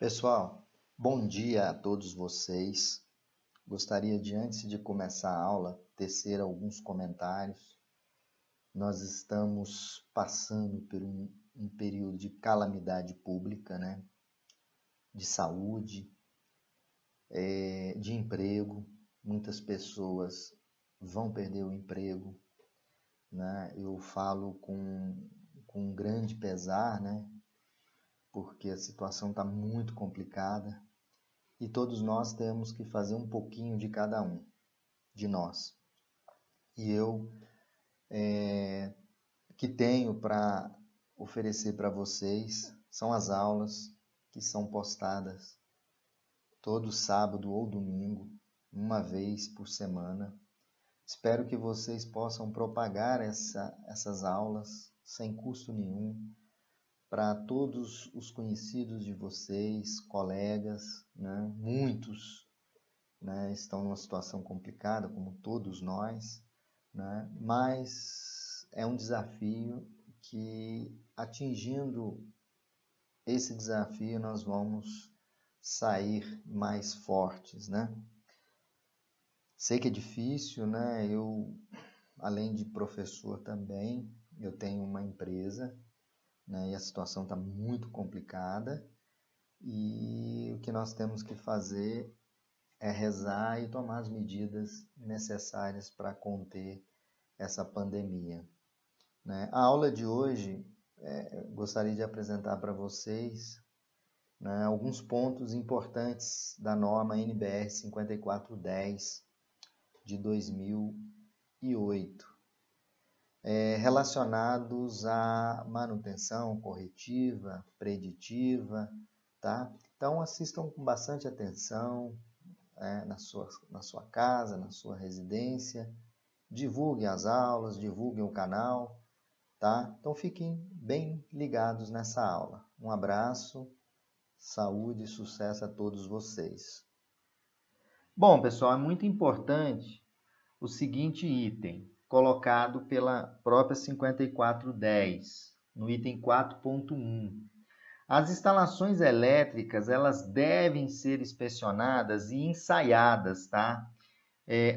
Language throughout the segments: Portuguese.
Pessoal, bom dia a todos vocês. Gostaria de, antes de começar a aula, tecer alguns comentários. Nós estamos passando por um período de calamidade pública, né? De saúde, de emprego. Muitas pessoas vão perder o emprego, né? Eu falo com grande pesar, né? Porque a situação está muito complicada. E todos nós temos que fazer um pouquinho de cada um de nós. E eu que tenho para oferecer para vocês são as aulas que são postadas todo sábado ou domingo, uma vez por semana. Espero que vocês possam propagar essas aulas sem custo nenhum para todos os conhecidos de vocês, colegas, né? Muitos, né, estão numa situação complicada, como todos nós, né? Mas é um desafio que, atingindo esse desafio, nós vamos sair mais fortes, né? Sei que é difícil, né? Eu, além de professor também, eu tenho uma empresa, né? E a situação está muito complicada, e o que nós temos que fazer é rezar e tomar as medidas necessárias para conter essa pandemia, né? A aula de hoje, gostaria de apresentar para vocês, né, alguns pontos importantes da norma NBR 5410 de 2008, relacionados à manutenção corretiva, preditiva, tá? Então assistam com bastante atenção, na sua casa, na sua residência. Divulguem as aulas, divulguem o canal, tá? Então fiquem bem ligados nessa aula. Um abraço, saúde e sucesso a todos vocês. Bom, pessoal, é muito importante o seguinte item, colocado pela própria 5410, no item 4.1. As instalações elétricas, elas devem ser inspecionadas e ensaiadas, tá?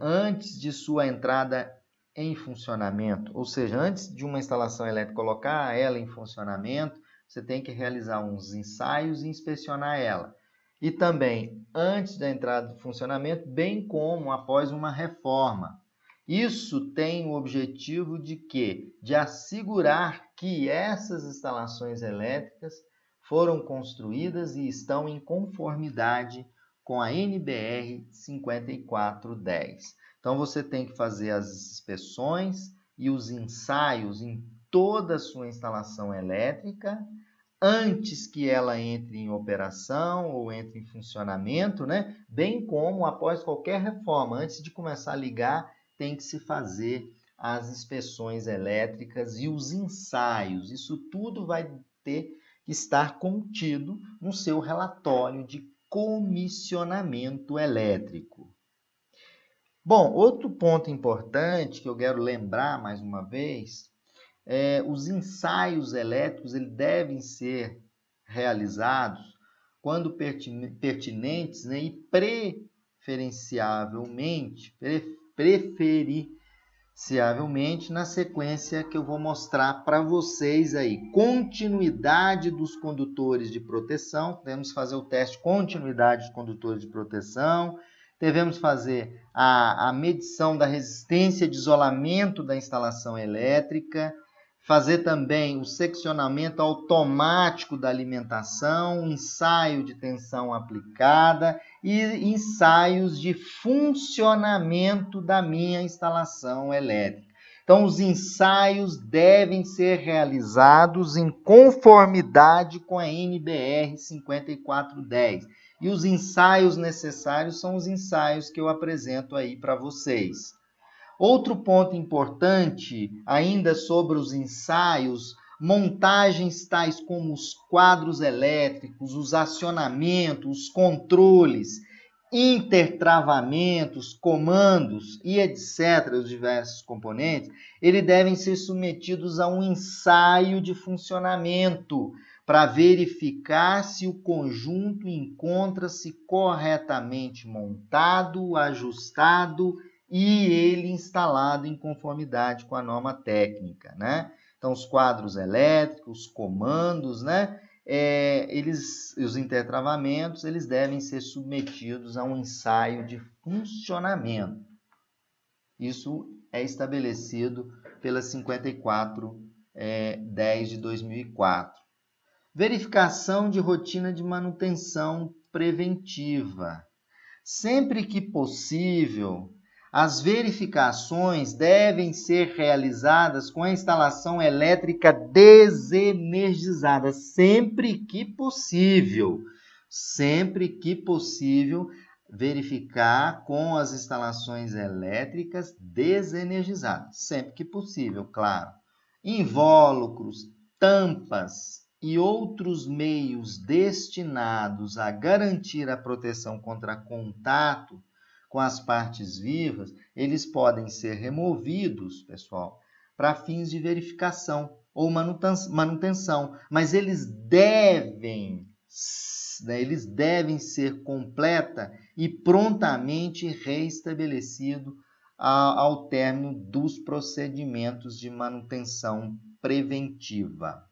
Antes de sua entrada em funcionamento, ou seja, antes de uma instalação elétrica colocar ela em funcionamento, você tem que realizar uns ensaios e inspecionar ela. E também antes da entrada em funcionamento, bem como após uma reforma. Isso tem o objetivo de quê? De assegurar que essas instalações elétricas foram construídas e estão em conformidade com a NBR 5410. Então, você tem que fazer as inspeções e os ensaios em toda a sua instalação elétrica antes que ela entre em operação ou entre em funcionamento, né? Bem como após qualquer reforma, antes de começar a ligar, tem que se fazer as inspeções elétricas e os ensaios. Isso tudo vai ter que estar contido no seu relatório de comissionamento elétrico. Bom, outro ponto importante que eu quero lembrar mais uma vez, os ensaios elétricos eles devem ser realizados quando pertinentes, né, e preferenciavelmente na sequência que eu vou mostrar para vocês aí. Continuidade dos condutores de proteção, devemos fazer o teste de continuidade dos condutores de proteção, devemos fazer a medição da resistência de isolamento da instalação elétrica, fazer também o seccionamento automático da alimentação, ensaio de tensão aplicada e ensaios de funcionamento da minha instalação elétrica. Então, os ensaios devem ser realizados em conformidade com a NBR 5410. E os ensaios necessários são os ensaios que eu apresento aí para vocês. Outro ponto importante, ainda sobre os ensaios, montagens tais como os quadros elétricos, os acionamentos, os controles, intertravamentos, comandos e etc., os diversos componentes, eles devem ser submetidos a um ensaio de funcionamento, para verificar se o conjunto encontra-se corretamente montado, ajustado e ele instalado em conformidade com a norma técnica, né? Então, os quadros elétricos, os comandos, né? Os intertravamentos, eles devem ser submetidos a um ensaio de funcionamento. Isso é estabelecido pela 5410 de 2004. Verificação de rotina de manutenção preventiva. Sempre que possível, as verificações devem ser realizadas com a instalação elétrica desenergizada. Sempre que possível. Sempre que possível, verificar com as instalações elétricas desenergizadas. Sempre que possível, claro. Invólucros, tampas e outros meios destinados a garantir a proteção contra contato com as partes vivas, eles podem ser removidos, pessoal, para fins de verificação ou manutenção, mas eles devem ser completa e prontamente reestabelecido ao término dos procedimentos de manutenção preventiva.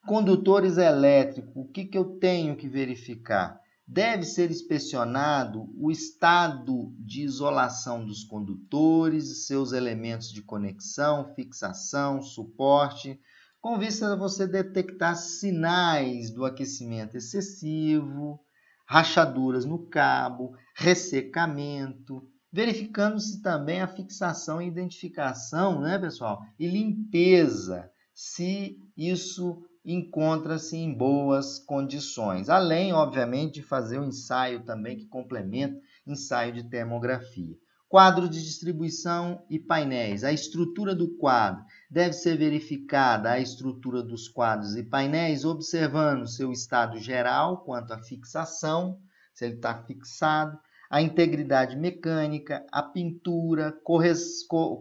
Condutores elétricos, o que eu tenho que verificar? Deve ser inspecionado o estado de isolação dos condutores, seus elementos de conexão, fixação, suporte, com vista a você detectar sinais do aquecimento excessivo, rachaduras no cabo, ressecamento, verificando-se também a fixação e identificação, né, pessoal? E limpeza, se isso encontra-se em boas condições. Além, obviamente, de fazer um ensaio também que complementa ensaio de termografia. Quadro de distribuição e painéis. A estrutura do quadro deve ser verificada, a estrutura dos quadros e painéis, observando seu estado geral quanto à fixação, se ele está fixado, a integridade mecânica, a pintura,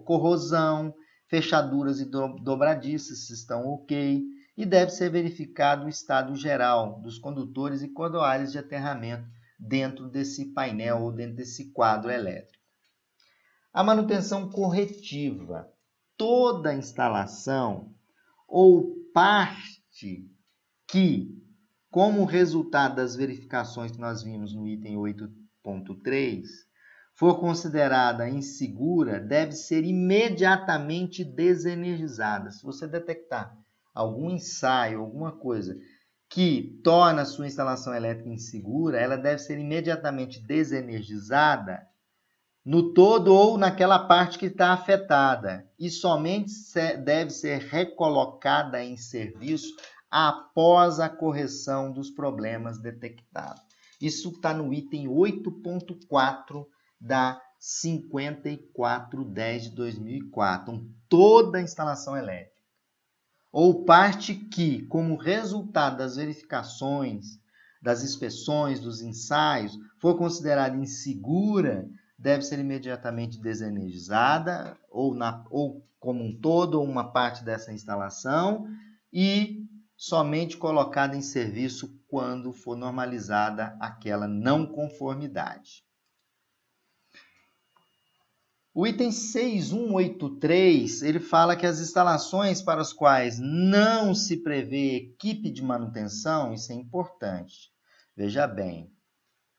corrosão, fechaduras e dobradiças, se estão ok, e deve ser verificado o estado geral dos condutores e cordoalhos de aterramento dentro desse painel ou dentro desse quadro elétrico. A manutenção corretiva. Toda instalação ou parte que, como resultado das verificações que nós vimos no item 8.3, for considerada insegura, deve ser imediatamente desenergizada. Se você detectar algum ensaio, alguma coisa que torna a sua instalação elétrica insegura, ela deve ser imediatamente desenergizada no todo ou naquela parte que está afetada e somente deve ser recolocada em serviço após a correção dos problemas detectados. Isso está no item 8.4 da 5410 de 2004. Então, toda a instalação elétrica ou parte que, como resultado das verificações, das inspeções, dos ensaios, for considerada insegura, deve ser imediatamente desenergizada, ou como um todo, ou uma parte dessa instalação, e somente colocada em serviço quando for normalizada aquela não conformidade. O item 6183, ele fala que as instalações para as quais não se prevê equipe de manutenção, isso é importante. Veja bem,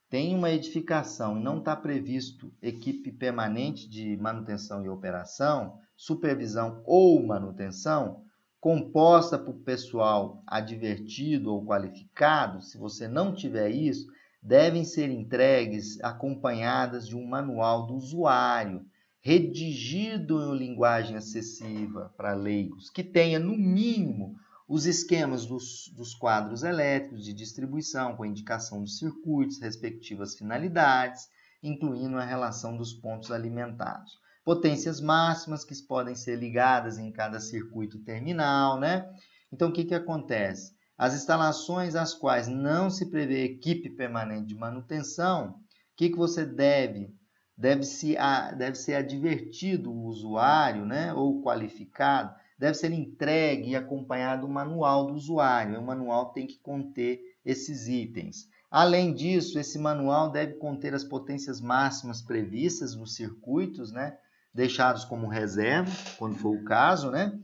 tem uma edificação e não está previsto equipe permanente de manutenção e operação, supervisão ou manutenção, composta por pessoal advertido ou qualificado. Se você não tiver isso, devem ser entregues acompanhadas de um manual do usuário, redigido em linguagem acessível para leigos, que tenha, no mínimo, os esquemas dos quadros elétricos de distribuição, com a indicação dos circuitos, respectivas finalidades, incluindo a relação dos pontos alimentados. Potências máximas que podem ser ligadas em cada circuito terminal, né? Então, o que acontece? As instalações às quais não se prevê equipe permanente de manutenção, o que você deve ser advertido o usuário, né, ou qualificado, deve ser entregue e acompanhado o manual do usuário. O manual tem que conter esses itens. Além disso, esse manual deve conter as potências máximas previstas nos circuitos, né, deixados como reserva, quando for o caso, né?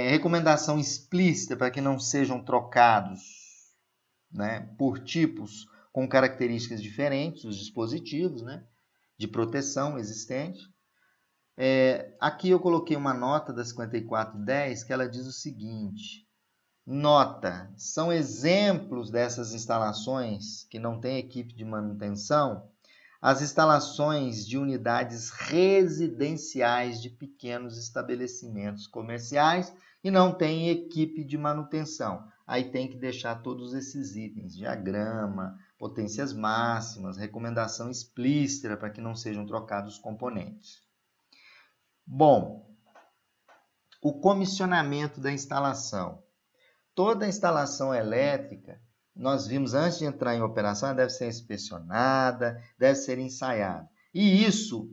Recomendação explícita para que não sejam trocados, né, por tipos com características diferentes, os dispositivos, né, de proteção existentes. Aqui eu coloquei uma nota da 5410 que ela diz o seguinte: nota, são exemplos dessas instalações que não têm equipe de manutenção, as instalações de unidades residenciais de pequenos estabelecimentos comerciais e não tem equipe de manutenção. Aí tem que deixar todos esses itens, diagrama, potências máximas, recomendação explícita para que não sejam trocados os componentes. Bom, o comissionamento da instalação. Toda instalação elétrica, nós vimos antes de entrar em operação, ela deve ser inspecionada, deve ser ensaiada. E isso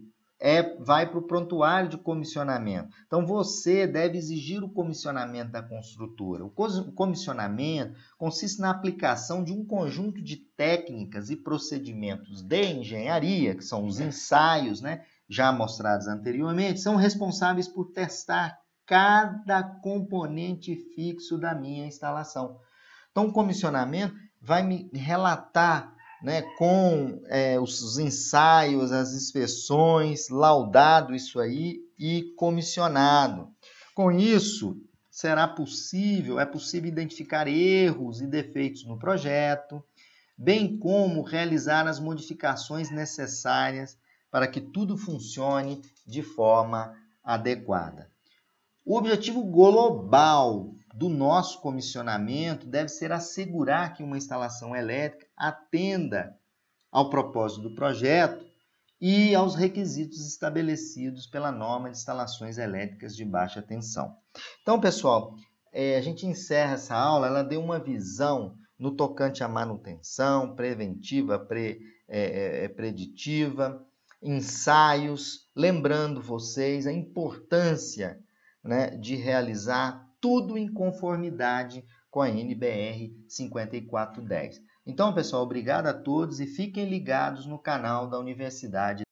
vai para o prontuário de comissionamento. Então, você deve exigir o comissionamento da construtora. O comissionamento consiste na aplicação de um conjunto de técnicas e procedimentos de engenharia, que são os ensaios, né, já mostrados anteriormente, são responsáveis por testar cada componente fixo da minha instalação. Então, o comissionamento vai me relatar, né, com os ensaios, as inspeções, laudado isso aí e comissionado. Com isso, é possível identificar erros e defeitos no projeto, bem como realizar as modificações necessárias para que tudo funcione de forma adequada. O objetivo global do nosso comissionamento deve ser assegurar que uma instalação elétrica atenda ao propósito do projeto e aos requisitos estabelecidos pela norma de instalações elétricas de baixa tensão. Então, pessoal, a gente encerra essa aula, ela deu uma visão no tocante à manutenção preventiva, preditiva, ensaios, lembrando vocês a importância, né, de realizar tudo em conformidade com a NBR 5410. Então, pessoal, obrigado a todos e fiquem ligados no canal da Universidade